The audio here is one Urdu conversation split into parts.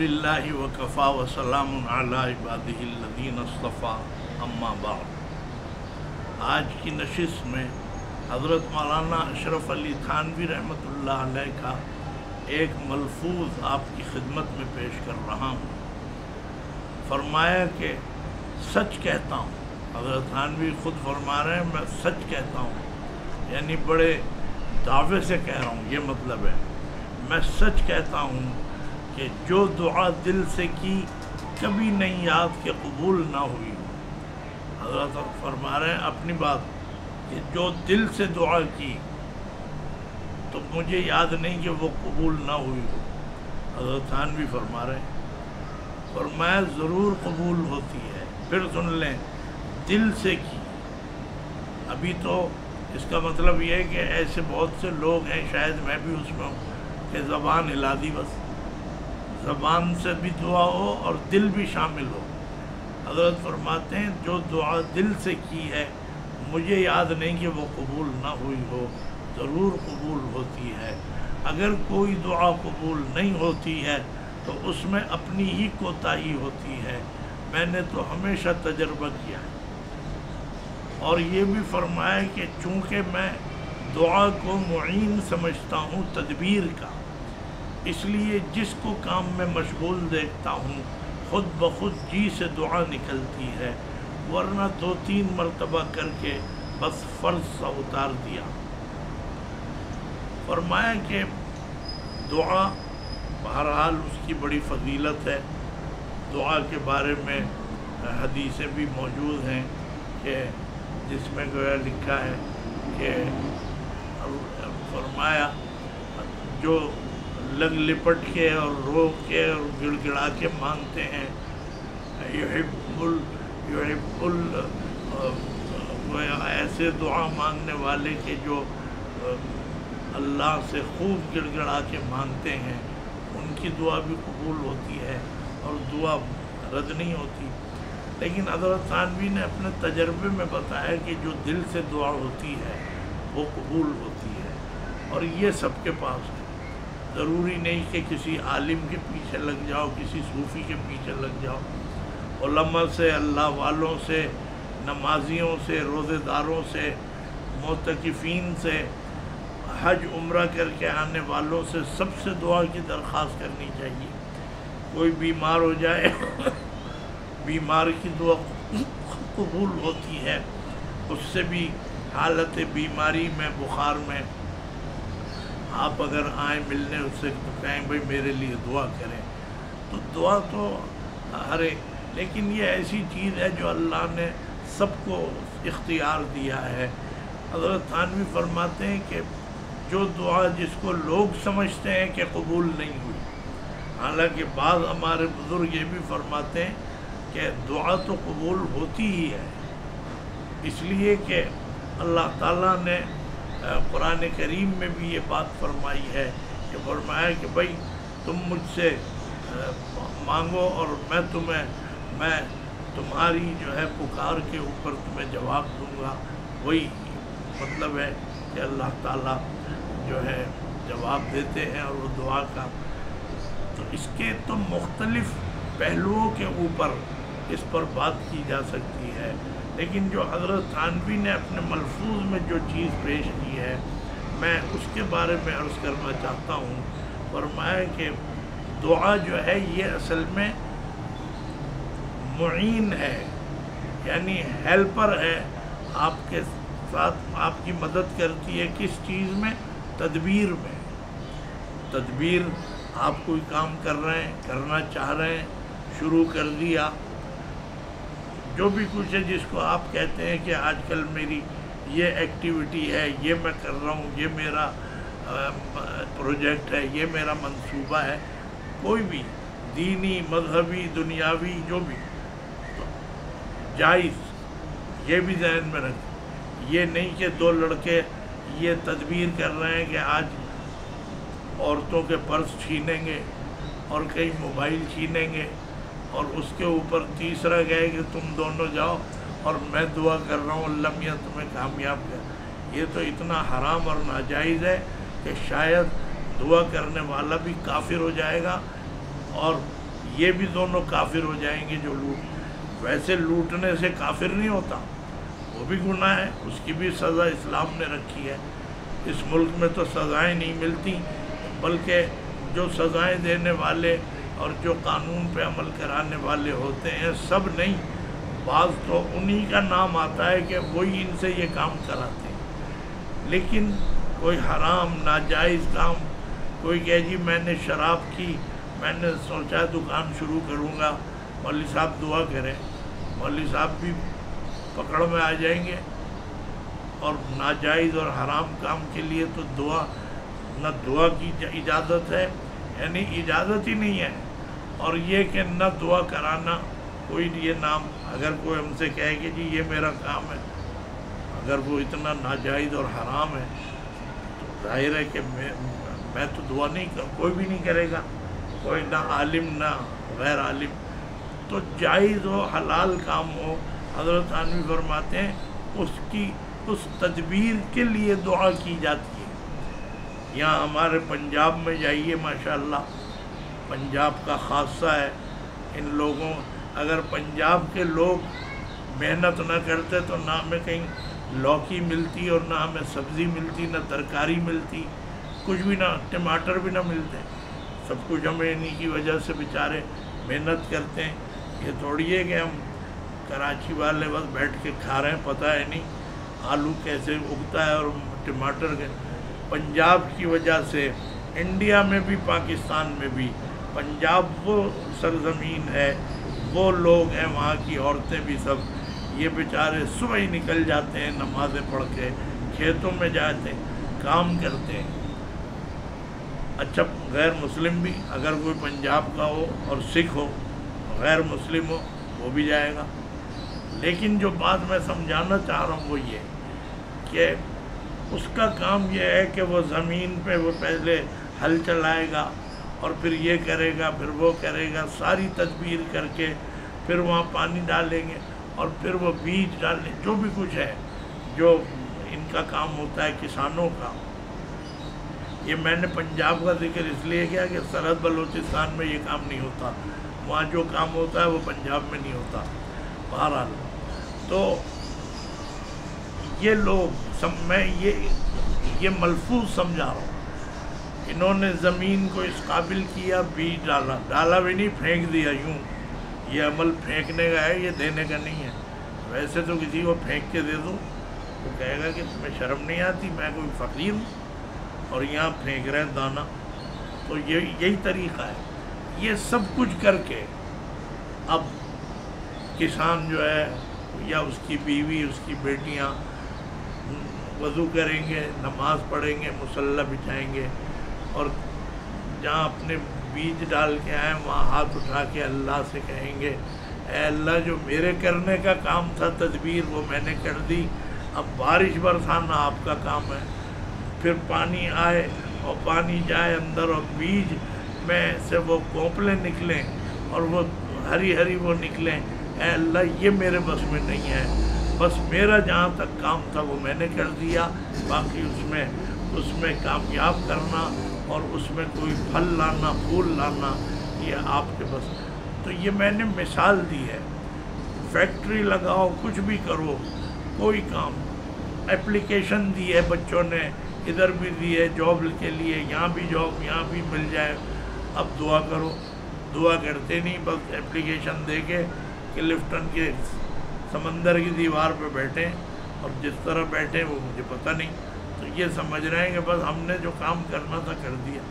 الحمدللہ وکفا وسلام علی عبادہ الذین اصطفیٰ اما بعد۔ آج کی نشست میں حضرت مولانا اشرف علی تھانوی رحمۃ اللہ علیہ کا ایک ملفوظ آپ کی خدمت میں پیش کر رہا ہوں۔ فرمایا کہ سچ کہتا ہوں، حضرت تھانوی خود فرما رہے ہیں میں سچ کہتا ہوں، یعنی بڑے دعوے سے کہہ رہا ہوں، یہ مطلب ہے میں سچ کہتا ہوں کہ جو دعا دل سے کی کبھی نہیں یاد کہ قبول نہ ہوئی ہو۔ حضرت فرما رہے ہیں اپنی بات کہ جو دل سے دعا کی تو مجھے یاد نہیں کہ وہ قبول نہ ہوئی ہو۔ حضرت تھانوی فرما رہے ہیں، فرمایا ضرور قبول ہوتی ہے۔ پھر سن لیں، دل سے کی۔ ابھی تو اس کا مطلب یہ ہے کہ ایسے بہت سے لوگ ہیں، شاید میں بھی اس میں ہوں، کہ زبان ہلا دی، بس زبان سے بھی دعا ہو اور دل بھی شامل ہو۔ حضرت فرماتے ہیں جو دعا دل سے کی ہے مجھے یاد نہیں کہ وہ قبول نہ ہوئی ہو، ضرور قبول ہوتی ہے۔ اگر کوئی دعا قبول نہیں ہوتی ہے تو اس میں اپنی ہی کوتاہی ہوتی ہے، میں نے تو ہمیشہ تجربہ کیا ہے۔ اور یہ بھی فرمایا کہ چونکہ میں دعا کو معین سمجھتا ہوں تدبیر کا، اس لیے جس کو کام میں مشغول دیکھتا ہوں خود بخود جی سے دعا نکلتی ہے، ورنہ 2-3 مرتبہ کر کے بس فرض سا اتار دیا۔ فرمایا کہ دعا بہرحال اس کی بڑی فضیلت ہے۔ دعا کے بارے میں حدیثیں بھی موجود ہیں کہ جس میں گویا لکھا ہے کہ فرمایا جو لگ لپٹ کے اور رو کے اور گڑ گڑا کے مانگتے ہیں، ایسے دعا مانگنے والے کے جو اللہ سے خوب گڑ گڑا کے مانگتے ہیں ان کی دعا بھی قبول ہوتی ہے اور دعا رد نہیں ہوتی۔ لیکن حضرت تھانوی نے اپنے تجربے میں بتایا کہ جو دل سے دعا ہوتی ہے وہ قبول ہوتی ہے، اور یہ سب کے پاس ہے۔ ضروری نہیں کہ کسی عالم کے پیچھے لگ جاؤ، کسی صوفی کے پیچھے لگ جاؤ، علماء سے، اللہ والوں سے، نمازیوں سے، روزے داروں سے، معتکفین سے، حج عمرہ کر کے آنے والوں سے، سب سے دعا کی درخواست کرنی چاہیے۔ کوئی بیمار ہو جائے بیمار کی دعا قبول ہوتی ہے، اس سے بھی حالت بیماری میں، بخار میں آپ اگر آئیں ملنے اس سے تو کہیں بھائی میرے لیے دعا کریں، تو دعا تو ہر ایک، لیکن یہ ایسی چیز ہے جو اللہ نے سب کو اختیار دیا ہے۔ حضرت تھانوی فرماتے ہیں کہ جو دعا جس کو لوگ سمجھتے ہیں کہ قبول نہیں ہوئی، حالانکہ بعض ہمارے بزرگ یہ بھی فرماتے ہیں کہ دعا تو قبول ہوتی ہی ہے، اس لیے کہ اللہ تعالیٰ نے قرآن کریم میں بھی یہ بات فرمائی ہے کہ فرمایا کہ بھائی تم مجھ سے مانگو اور میں تمہاری جو ہے پکار کے اوپر تمہیں جواب دوں گا۔ وہی مطلب ہے کہ اللہ تعالیٰ جو ہے جواب دیتے ہیں اور وہ دعا کا، تو اس کے تو مختلف پہلوؤں کے اوپر اس پر بات کی جا سکتی ہے، لیکن جو حضرت تھانوی نے اپنے ملفوظ میں جو چیز پیش کی ہے میں اس کے بارے میں عرض کرنا چاہتا ہوں۔ فرمایا کہ دعا جو ہے یہ اصل میں معین ہے، یعنی ہیلپر ہے، آپ کے ساتھ آپ کی مدد کرتی ہے کس چیز میں؟ تدبیر میں۔ تدبیر آپ کوئی کام کر رہے ہیں، کرنا چاہ رہے ہیں، شروع کر دیا، جو بھی کچھ ہے جس کو آپ کہتے ہیں کہ آج کل میری یہ ایکٹیویٹی ہے، یہ میں کر رہا ہوں، یہ میرا پروجیکٹ ہے، یہ میرا منصوبہ ہے، کوئی بھی دینی، مذہبی، دنیاوی، جو بھی، تو جائز، یہ بھی ذہن میں رکھیں۔ یہ نہیں کہ 2 لڑکے یہ تدبیر کر رہے ہیں کہ آج عورتوں کے پرس چھینیں گے اور کئی موبائل چھینیں گے، اور اس کے اوپر تیسرا کہے کہ تم دونوں جاؤ اور میں دعا کر رہا ہوں اللہ میاں تمہیں کامیاب کر۔ یہ تو اتنا حرام اور ناجائز ہے کہ شاید دعا کرنے والا بھی کافر ہو جائے گا اور یہ بھی دونوں کافر ہو جائیں گے جو لوٹ. ویسے لوٹنے سے کافر نہیں ہوتا، وہ بھی گناہ ہے، اس کی بھی سزا اسلام نے رکھی ہے. اس ملک میں تو سزائیں نہیں ملتی، بلکہ جو سزائیں دینے والے اور جو قانون پہ عمل کرانے والے ہوتے ہیں سب نہیں، بعض تو انہی کا نام آتا ہے کہ وہی ان سے یہ کام کراتے ہیں. لیکن کوئی حرام ناجائز کام، کوئی کہے جی میں نے شراب کی، میں نے سوچا دکان شروع کروں گا، مولوی صاحب دعا کریں، مولوی صاحب بھی پکڑ میں آ جائیں گے. اور ناجائز اور حرام کام کے لیے تو نہ دعا کی اجازت ہے، یعنی اجازت ہی نہیں ہے. اور یہ کہ نہ دعا کرانا کوئی یہ نام، اگر کوئی ہم سے کہے کہ جی یہ میرا کام ہے، اگر وہ اتنا ناجائز اور حرام ہے تو ظاہر ہے کہ میں تو دعا نہیں کوئی بھی نہیں کرے گا، کوئی نہ عالم نہ غیر عالم. تو جائز ہو حلال کام ہو، حضرت تھانوی فرماتے ہیں اس تدبیر کے لیے دعا کی جاتی ہے. یہاں ہمارے پنجاب میں جائیے، ماشاءاللہ پنجاب کا خاصہ ہے. ان لوگوں، اگر پنجاب کے لوگ محنت نہ کرتے تو نہ ہمیں کہیں لوکی ملتی اور نہ ہمیں سبزی ملتی، نہ ترکاری ملتی، کچھ بھی نہ، ٹماٹر بھی نہ ملتے. سب کچھ ہمیں انہی کی وجہ سے بیچارے محنت کرتے ہیں. یہ تھوڑی ہے کہ ہم کراچی والے بس بیٹھ کے کھا رہے ہیں، پتہ ہے نہیں آلو کیسے اگتا ہے اور ٹماٹر کے. پنجاب کی وجہ سے انڈیا میں بھی پاکستان میں بھی پنجاب وہ سرزمین ہے، وہ لوگ ہیں، وہاں کی عورتیں بھی سب، یہ بیچارے صبح ہی نکل جاتے ہیں نمازیں پڑھ کے، کھیتوں میں جاتے ہیں، کام کرتے ہیں. اچھا غیر مسلم بھی، اگر کوئی پنجاب کا ہو اور سکھ ہو، غیر مسلم ہو، وہ بھی جائے گا. لیکن جو بات میں سمجھانا چاہ رہا ہوں وہ یہ کہ اس کا کام یہ ہے کہ وہ زمین پہ وہ پہلے ہل چلائے گا اور پھر یہ کرے گا، پھر وہ کرے گا، ساری تدبیر کر کے پھر وہاں پانی ڈالیں گے اور پھر وہ بیج ڈالیں، جو بھی کچھ ہے جو ان کا کام ہوتا ہے کسانوں کا. یہ میں نے پنجاب کا ذکر اس لیے کیا کہ سرحد بلوچستان میں یہ کام نہیں ہوتا، وہاں جو کام ہوتا ہے وہ پنجاب میں نہیں ہوتا. بہرحال تو یہ لوگ میں یہ ملفوظ سمجھا رہا ہوں. انہوں نے زمین کو اس قابل کیا، بیج ڈالا بھی نہیں، پھینک دیا یوں. یہ عمل پھینکنے کا ہے، یہ دینے کا نہیں ہے. ویسے تو کسی کو پھینک کے دے دو وہ کہے گا کہ تمہیں شرم نہیں آتی، میں کوئی فقیر ہوں اور یہاں پھینک رہے ہیں دانہ. تو یہی طریقہ ہے. یہ سب کچھ کر کے اب کسان جو ہے یا اس کی بیوی، اس کی بیٹیاں وضو کریں گے، نماز پڑھیں گے، مصلی بچھائیں گے اور جہاں اپنے بیج ڈال کے آئیں وہاں ہاتھ اٹھا کے اللہ سے کہیں گے اے اللہ جو میرے کرنے کا کام تھا تدبیر وہ میں نے کر دی، اب بارش برسانا آپ کا کام ہے. پھر پانی آئے اور پانی جائے اندر اور بیج میں سے وہ کونپلیں نکلیں اور وہ ہری ہری وہ نکلیں. اے اللہ یہ میرے بس میں نہیں ہے، بس میرا جہاں تک کام تھا وہ میں نے کر دیا، باقی اس میں کامیاب کرنا اور اس میں کوئی پھل لانا پھول لانا یہ آپ کے بس. تو یہ میں نے مثال دی ہے. فیکٹری لگاؤ، کچھ بھی کرو، کوئی کام، اپلیکیشن دی ہے بچوں نے، ادھر بھی دی ہے جاب کے لیے، یہاں بھی جاب یہاں بھی مل جائے. اب دعا کرو، دعا کرتے نہیں، بس اپلیکیشن دے کے کلفٹن کے سمندر کی دیوار پہ بیٹھیں اور جس طرح بیٹھیں وہ مجھے پتہ نہیں. تو یہ سمجھ رہے ہیں کہ بس ہم نے جو کام کرنا تھا کر دیا.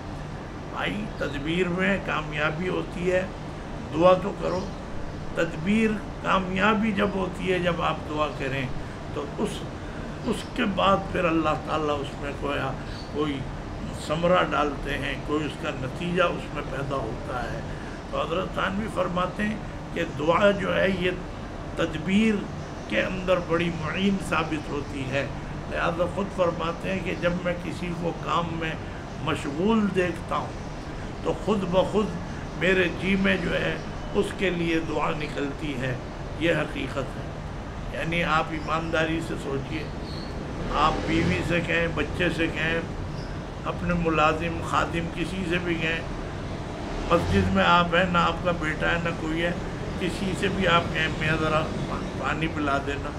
بھائی تدبیر میں کامیابی ہوتی ہے، دعا تو کرو. تدبیر کامیابی جب ہوتی ہے جب آپ دعا کریں تو اس کے بعد پھر اللہ تعالیٰ اس میں کوئی ثمرہ ڈالتے ہیں، کوئی اس کا نتیجہ اس میں پیدا ہوتا ہے. تو حضرت تھانوی فرماتے ہیں کہ دعا جو ہے یہ تدبیر کے اندر بڑی معین ثابت ہوتی ہے. لہذا خود فرماتے ہیں کہ جب میں کسی کو کام میں مشغول دیکھتا ہوں تو خود بخود میرے جی میں جو ہے اس کے لیے دعا نکلتی ہے. یہ حقیقت ہے. یعنی آپ ایمانداری سے سوچئے، آپ بیوی سے کہیں، بچے سے کہیں، اپنے ملازم خادم کسی سے بھی کہیں، مسجد میں آپ ہیں، نہ آپ کا بیٹا ہے نہ کوئی ہے، کسی سے بھی آپ کہیں میاں ذرا پانی پلا دینا،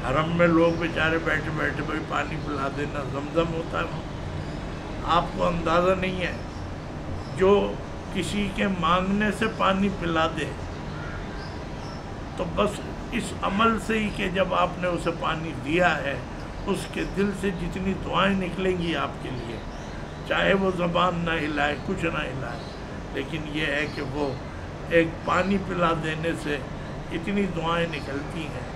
حرم میں لوگ بیچارے بیٹھے بیٹھے بھائی پانی پلا دینا، زمزم ہوتا ہے وہاں، آپ کو اندازہ نہیں ہے، جو کسی کے مانگنے سے پانی پلا دے تو بس اس عمل سے ہی کہ جب آپ نے اسے پانی دیا ہے اس کے دل سے جتنی دعائیں نکلیں گی آپ کے لیے، چاہے وہ زبان نہ ہلائے کچھ نہ ہلائے، لیکن یہ ہے کہ وہ ایک پانی پلا دینے سے اتنی دعائیں نکلتی ہیں۔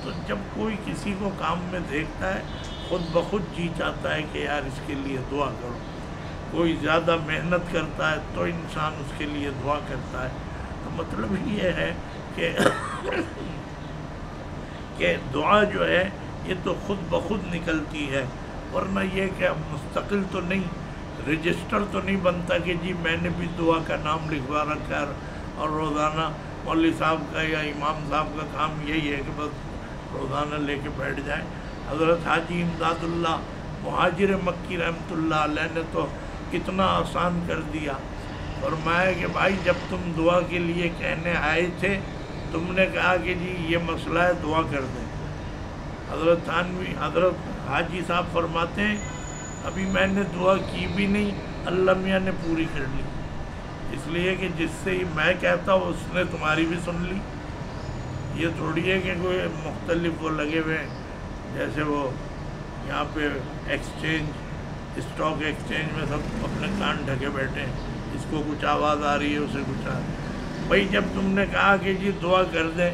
تو جب کوئی کسی کو کام میں دیکھتا ہے خود بخود جی چاہتا ہے کہ یار اس کے لیے دعا کرو، کوئی زیادہ محنت کرتا ہے تو انسان اس کے لیے دعا کرتا ہے۔ تو مطلب یہ ہے کہ دعا جو ہے یہ تو خود بخود نکلتی ہے، ورنہ یہ کہ اب مستقل تو نہیں، رجسٹر تو نہیں بنتا کہ جی میں نے بھی دعا کا نام لکھوا رکھا ہے اور روزانہ مولوی صاحب کا یا امام صاحب کا کام یہی ہے کہ بس روزانہ لے کے بیٹھ جائیں۔ حضرت حاجی امداد اللہ مہاجر مکی رحمۃ اللہ علیہ نے تو کتنا آسان کر دیا، فرمایا کہ بھائی جب تم دعا کے لیے کہنے آئے تھے تم نے کہا کہ جی یہ مسئلہ ہے دعا کر دیں، حضرت حاجی صاحب فرماتے ہیں ابھی میں نے دعا کی بھی نہیں اللہ میاں نے پوری کر لی، اس لیے کہ جس سے میں کہتا ہوں اس نے تمہاری بھی سن لی۔ یہ تھوڑی ہے کہ کوئی مختلف وہ لگے ہوئے ہیں، جیسے وہ یہاں پہ اسٹاک ایکسچینج میں سب اپنے کان ڈھکے بیٹھے ہیں، اس کو کچھ آواز آ رہی ہے اسے کچھ آ رہی ہے۔ بھائی جب تم نے کہا کہ جی دعا کر دیں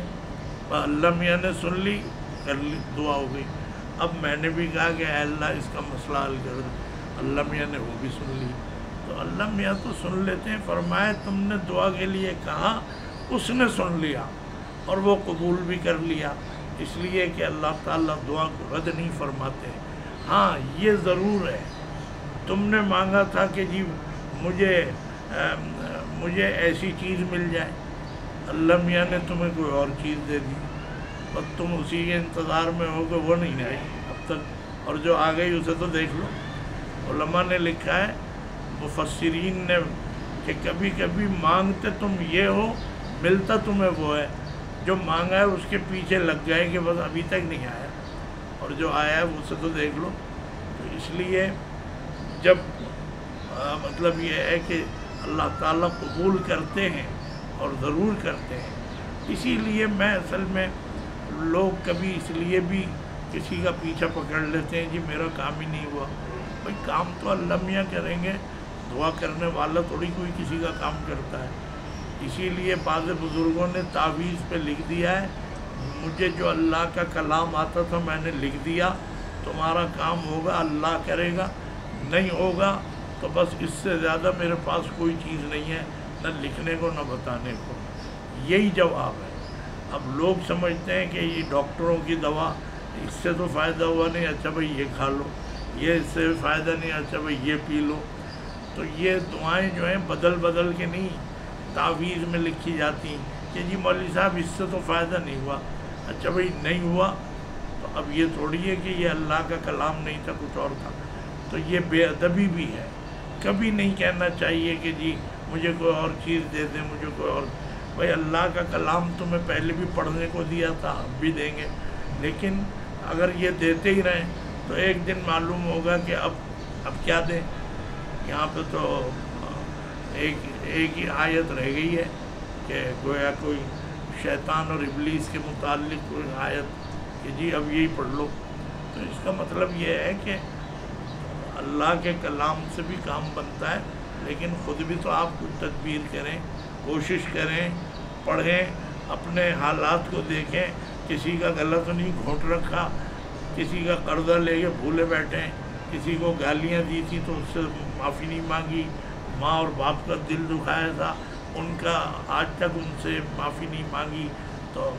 اللہ میاں نے سن لی، کر لی، دعا ہو گئی۔ اب میں نے بھی کہا کہ اے اللہ اس کا مسئلہ حل کر دیں، اللہ میاں نے وہ بھی سن لی، تو اللہ میاں تو سن لیتے ہیں۔ فرمایا تم نے دعا کے لیے کہا اس نے سن لیا اور وہ قبول بھی کر لیا، اس لیے کہ اللہ تعالیٰ دعا کو رد نہیں فرماتے۔ ہاں یہ ضرور ہے تم نے مانگا تھا کہ جی مجھے ایسی چیز مل جائے، اللہ میاں نے تمہیں کوئی اور چیز دے دی، بس تم اسی کے انتظار میں ہو کہ وہ نہیں آئی اب تک، اور جو آ گئی اسے تو دیکھ لو۔ علماء نے لکھا ہے، مفسرین نے، کہ کبھی کبھی مانگتے تم یہ ہو ملتا تمہیں وہ ہے، جو مانگا ہے اس کے پیچھے لگ گئے کہ بس ابھی تک نہیں آیا، اور جو آیا ہے اسے تو دیکھ لو۔ تو اس لیے جب مطلب یہ ہے کہ اللہ تعالیٰ قبول کرتے ہیں اور ضرور کرتے ہیں، اسی لیے میں اصل میں لوگ کبھی اس لیے بھی کسی کا پیچھا پکڑ لیتے ہیں جی میرا کام ہی نہیں ہوا، بھائی کام تو اللہ میاں کریں گے، دعا کرنے والا تھوڑی کوئی کسی کا کام کرتا ہے۔ اسی لیے بعض بزرگوں نے تعویذ پہ لکھ دیا ہے، مجھے جو اللہ کا کلام آتا تھا میں نے لکھ دیا، تمہارا کام ہوگا اللہ کرے گا، نہیں ہوگا تو بس اس سے زیادہ میرے پاس کوئی چیز نہیں ہے، نہ لکھنے کو نہ بتانے کو۔ یہی جواب ہے۔ اب لوگ سمجھتے ہیں کہ یہ ڈاکٹروں کی دوا، اس سے تو فائدہ ہوا نہیں، اچھا بھائی یہ کھا لو، یہ اس سے فائدہ نہیں، اچھا بھائی یہ پی لو۔ تو یہ دعائیں جو ہیں بدل بدل کے نہیں تعویذ میں لکھی جاتی کہ جی مولوی صاحب اس سے تو فائدہ نہیں ہوا، اچھا بھائی نہیں ہوا تو اب یہ تھوڑی ہے کہ یہ اللہ کا کلام نہیں تھا کچھ اور تھا۔ تو یہ بے ادبی بھی ہے، کبھی نہیں کہنا چاہیے کہ جی مجھے کوئی اور چیز دے دیں، مجھے کوئی اور، بھائی اللہ کا کلام تمہیں پہلے بھی پڑھنے کو دیا تھا اب بھی دیں گے، لیکن اگر یہ دیتے ہی رہیں تو ایک دن معلوم ہوگا کہ اب کیا دیں۔ یہاں پہ تو ایک ہی آیت رہ گئی ہے کہ گویا کوئی شیطان اور ابلیس کے متعلق کوئی آیت کہ جی اب یہی پڑھ لو۔ تو اس کا مطلب یہ ہے کہ اللہ کے کلام سے بھی کام بنتا ہے، لیکن خود بھی تو آپ کچھ تدبیر کریں، کوشش کریں، پڑھیں، اپنے حالات کو دیکھیں، کسی کا گلا تو نہیں گھونٹ رکھا، کسی کا قرضہ لے کے بھولے بیٹھیں، کسی کو گالیاں دی تھی تو اس سے معافی نہیں مانگی، ماں اور باپ کا دل دکھایا تھا ان کا آج تک ان سے معافی نہیں مانگی، تو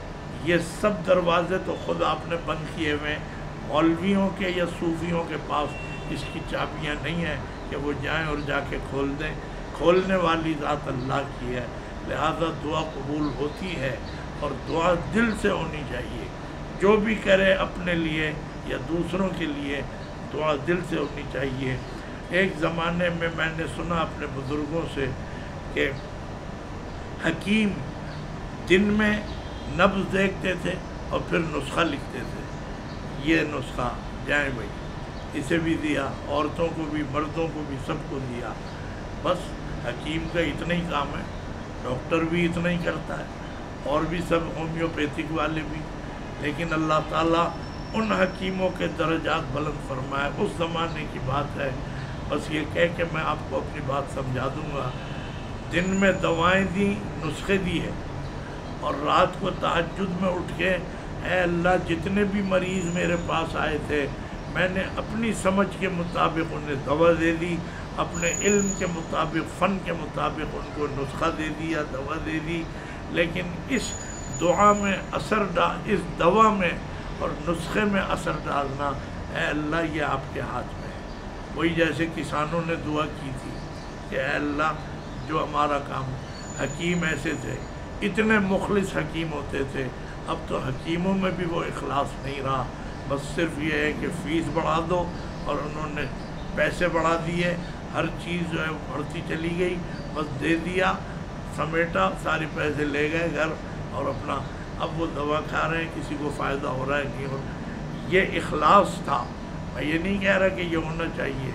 یہ سب دروازے تو خود آپ نے بند کیے ہوئے ہیں۔ مولویوں کے یا صوفیوں کے پاس اس کی چابیاں نہیں ہیں کہ وہ جائیں اور جا کے کھول دیں، کھولنے والی ذات اللہ کی ہے، لہذا دعا قبول ہوتی ہے اور دعا دل سے ہونی چاہیے، جو بھی کرے اپنے لیے یا دوسروں کے لیے دعا دل سے ہونی چاہیے۔ ایک زمانے میں نے سنا اپنے بزرگوں سے کہ حکیم دن میں نبض دیکھتے تھے اور پھر نسخہ لکھتے تھے، یہ نسخہ جائیں بھائی، اسے بھی دیا، عورتوں کو بھی مردوں کو بھی سب کو دیا۔ بس حکیم کا اتنا ہی کام ہے، ڈاکٹر بھی اتنا ہی کرتا ہے اور بھی سب ہومیوپیتھک والے بھی، لیکن اللہ تعالیٰ ان حکیموں کے درجات بلند فرمائے، اس زمانے کی بات ہے۔ بس یہ کہہ کے میں آپ کو اپنی بات سمجھا دوں گا، دن میں دوائیں دیں، نسخے دی ہے، اور رات کو تہجد میں اٹھ کے اے اللہ جتنے بھی مریض میرے پاس آئے تھے میں نے اپنی سمجھ کے مطابق انہیں دوا دے دی، اپنے علم کے مطابق، فن کے مطابق ان کو نسخہ دے دیا، دوا دے دی، لیکن اس دعا میں اثر اس دوا میں اور نسخے میں اثر ڈالنا اے اللہ یہ آپ کے ہاتھ میں ہے۔ وہی جیسے کسانوں نے دعا کی تھی کہ اے اللہ جو ہمارا کام، حکیم ایسے تھے، اتنے مخلص حکیم ہوتے تھے، اب تو حکیموں میں بھی وہ اخلاص نہیں رہا، بس صرف یہ ہے کہ فیس بڑھا دو، اور انہوں نے پیسے بڑھا دیے، ہر چیز جو ہے بڑھتی چلی گئی، بس دے دیا، سمیٹا، سارے پیسے لے گئے گھر اور اپنا اب وہ دوا کھا رہے ہیں، کسی کو فائدہ ہو رہا ہے نہیں ہو رہا۔ یہ اخلاص تھا، میں یہ نہیں کہہ رہا کہ یہ ہونا چاہیے۔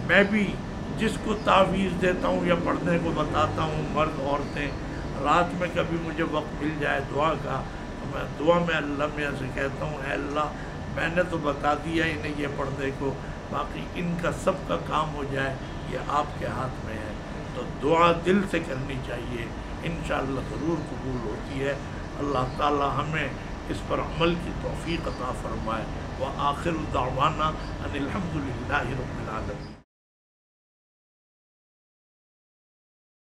میں بھی جس کو تعویذ دیتا ہوں یا پڑھنے کو بتاتا ہوں، مرد عورتیں، رات میں کبھی مجھے وقت مل جائے دعا کا تو میں دعا میں اللہ میاں سے کہتا ہوں اے اللہ میں نے تو بتا دیا انہیں یہ پڑھنے کو، باقی ان کا سب کا کام ہو جائے یہ آپ کے ہاتھ میں ہے۔ تو دعا دل سے کرنی چاہیے، انشاءاللہ ضرور قبول ہوتی ہے۔ اللہ تعالی ہمیں اس پر عمل کی توفیق عطا فرمائے۔ وآخر دعوانا ان الحمد للہ رب العالمین۔